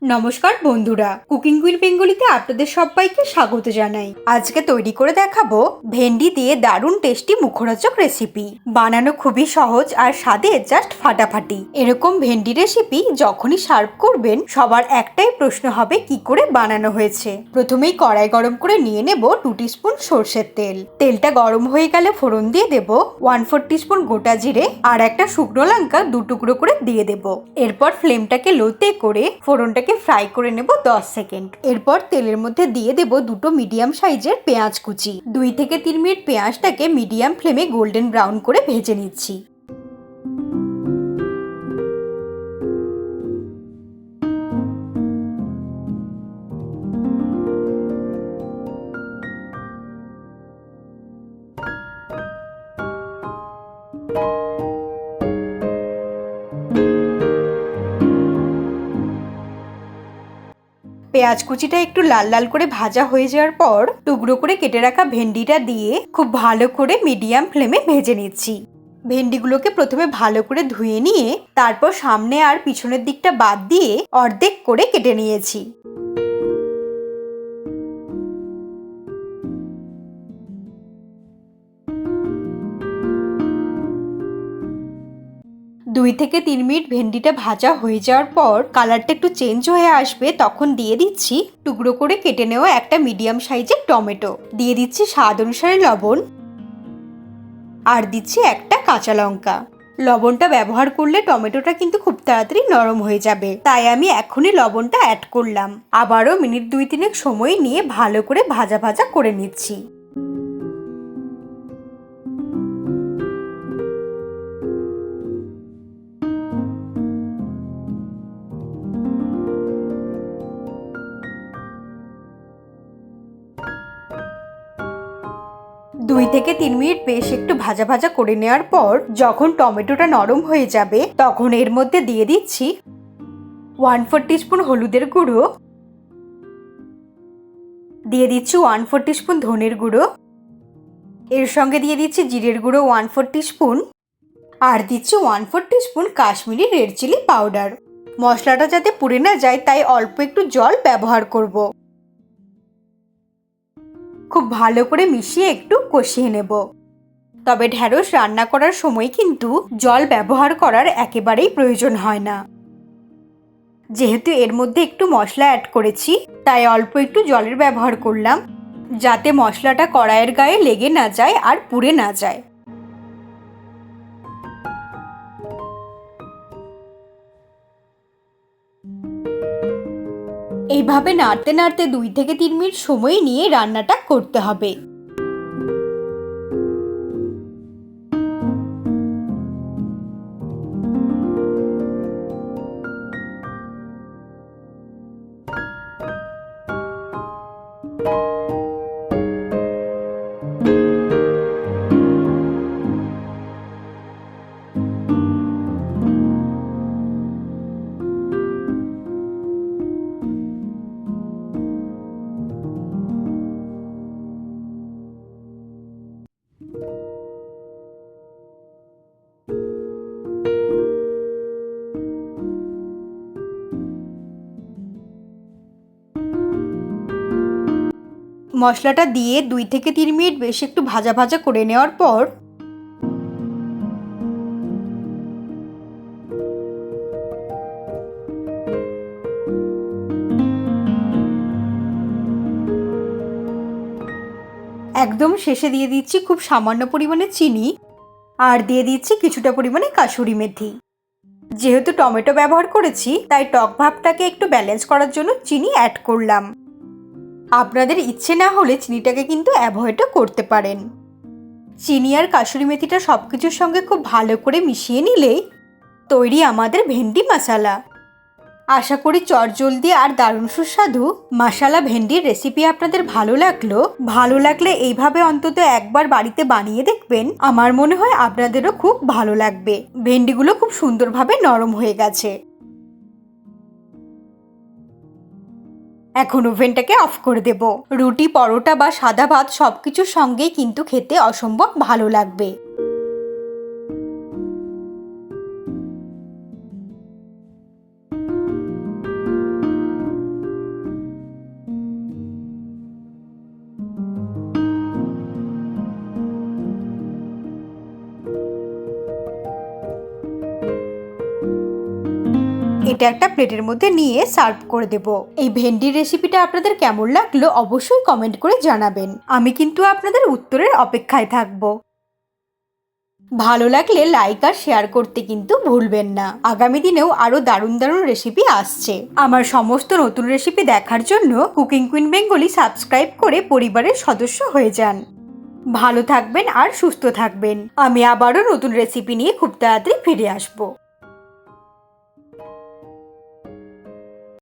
নমস্কার বন্ধুরা, cooking with বেঙ্গলিতে আপনাদের সবাইকে স্বাগত জানাই। আজকে তৈরি করে দেখাবো ভেন্ডি দিয়ে দারুণ টেস্টি মুখরোচক রেসিপি। বানানো খুবই সহজ আর স্বাদে জাস্ট ফাটাফাটি। এরকম ভেন্ডি রেসিপি যখনই সার্ভ করবেন সবার একটাই প্রশ্ন হবে কি করে বানানো হয়েছে। প্রথমেই কড়াই গরম করে নিয়ে নেব 2 টিস্পুন সর্ষের তেল। তেলটা গরম হয়ে গেলে ফোড়ন দিয়ে দেব 1/4 টিস্পুন গোটা জিরে আর একটা শুকনো লঙ্কা 2 টুকরো করে দিয়ে দেব। এরপর ফ্লেমটাকে লোতে করে ফোড়নটাকে ফ্রাই করে নেব 10 সেকেন্ড। এরপর তেলের মধ্যে দিয়ে দেব দুটো মিডিয়াম সাইজের পেঁয়াজ কুচি। 2 থেকে 3 মিনিট পেঁয়াজটাকে মিডিয়াম ফ্লেমে গোল্ডেন ব্রাউন করে ভেজে নিচ্ছি। পেঁয়াজ কুচিটা একটু লাল লাল করে ভাজা হয়ে যাওয়ার পর টুকরো করে কেটে রাখা ভেন্ডিটা দিয়ে খুব ভালো করে মিডিয়াম ফ্লেমে ভেজে নিচ্ছি। ভেন্ডিগুলোকে প্রথমে ভালো করে ধুয়ে নিয়ে তারপর সামনে আর পিছনের দিকটা বাদ দিয়ে অর্ধেক করে কেটে নিয়েছি। দুই থেকে 3 মিনিট ভেন্ডিটা ভাজা হয়ে যাওয়ার পর কালারটা একটু চেঞ্জ হয়ে আসবে, তখন দিয়ে দিচ্ছি টুকরো করে কেটে নেওয়া একটা মিডিয়াম সাইজের টমেটো। দিয়ে দিচ্ছি স্বাদ অনুসারে লবণ আর দিচ্ছি একটা কাঁচা লঙ্কা। লবণটা ব্যবহার করলে টমেটোটা কিন্তু খুব তাড়াতাড়ি নরম হয়ে যাবে, তাই আমি এখনই লবণটা অ্যাড করলাম। আবারও মিনিট 2-3 সময় নিয়ে ভালো করে ভাজা ভাজা করে নিচ্ছি। দুই থেকে 3 মিনিট বেশ একটু ভাজা ভাজা করে নেওয়ার পর যখন টমেটোটা নরম হয়ে যাবে তখন এর মধ্যে দিয়ে দিচ্ছি 1/4 টিস্পুন হলুদের গুঁড়ো, দিয়ে দিচ্ছি 1/4 টিস্পুন ধনের গুঁড়ো, এর সঙ্গে দিয়ে দিচ্ছি জিরের গুঁড়ো 1/4 টিস্পুন আর দিচ্ছি 1/4 teaspoon Kashmiri red chilli powder. মশলাটা যাতে পুড়ে না যায় তাই অল্প একটু জল ব্যবহার করব। খুব ভালো করে মিশিয়ে একটু কষিয়ে নেব। তবে ঢ্যাঁড়স রান্না করার সময় কিন্তু জল ব্যবহার করার একেবারেই প্রয়োজন হয় না। যেহেতু এর মধ্যে একটু মশলা অ্যাড করেছি তাই অল্প একটু জলের ব্যবহার করলাম, যাতে মশলাটা কড়াইয়ের গায়ে লেগে না যায় আর পুড়ে না যায়। এইভাবে নাড়তে নাড়তে 2 থেকে 3 মিনিট সময় নিয়ে রান্নাটা করতে হবে। মশলাটা দিয়ে 2 থেকে 3 মিনিট বেশ একটু ভাজা ভাজা করে নেওয়ার পর একদম শেষে দিয়ে দিচ্ছি খুব সামান্য পরিমাণে চিনি আর দিয়ে দিচ্ছি কিছুটা পরিমাণে কাসুরি মেথি। যেহেতু টমেটো ব্যবহার করেছি তাই টক ভাবটাকে একটু ব্যালেন্স করার জন্য চিনি অ্যাড করলাম। আপনাদের ইচ্ছে না হলে চিনিটাকে কিন্তু অ্যাভয়েডও করতে পারেন। চিনি আর কাসুরি মেথিটা সবকিছুর সঙ্গে খুব ভালো করে মিশিয়ে নিলেই তৈরি আমাদের ভেন্ডি মশলা। আশা করি চটজলদি আর দারুণ সুস্বাদু মশলা ভেন্ডির রেসিপি আপনাদের ভালো লাগলে এইভাবে অন্তত একবার বাড়িতে বানিয়ে দেখবেন। আমার মনে হয় আপনাদেরও খুব ভালো লাগবে। ভেন্ডিগুলো খুব সুন্দরভাবে নরম হয়ে গেছে। এখন ওভেনটাকে অফ করে দেব। রুটি, পরোটা বা সাদা ভাত সবকিছুর সঙ্গেই কিন্তু খেতে অসম্ভব ভালো লাগবে। এটা একটা প্লেটের মধ্যে নিয়ে সার্ভ করে দেব। এই ভেন্ডির রেসিপিটা আপনাদের কেমন লাগলো অবশ্যই কমেন্ট করে জানাবেন। আমি কিন্তু আপনাদের উত্তরের অপেক্ষায় থাকবো। ভালো লাগলে লাইক আর শেয়ার করতে কিন্তু ভুলবেন না। আগামী দিনেও আরো দারুণ দারুণ রেসিপি আসছে। আমার সমস্ত নতুন রেসিপি দেখার জন্য কুকিং কুইন বেঙ্গলি সাবস্ক্রাইব করে পরিবারের সদস্য হয়ে যান। ভালো থাকবেন আর সুস্থ থাকবেন। আমি আবারও নতুন রেসিপি নিয়ে খুব তাড়াতাড়ি ফিরে আসবো।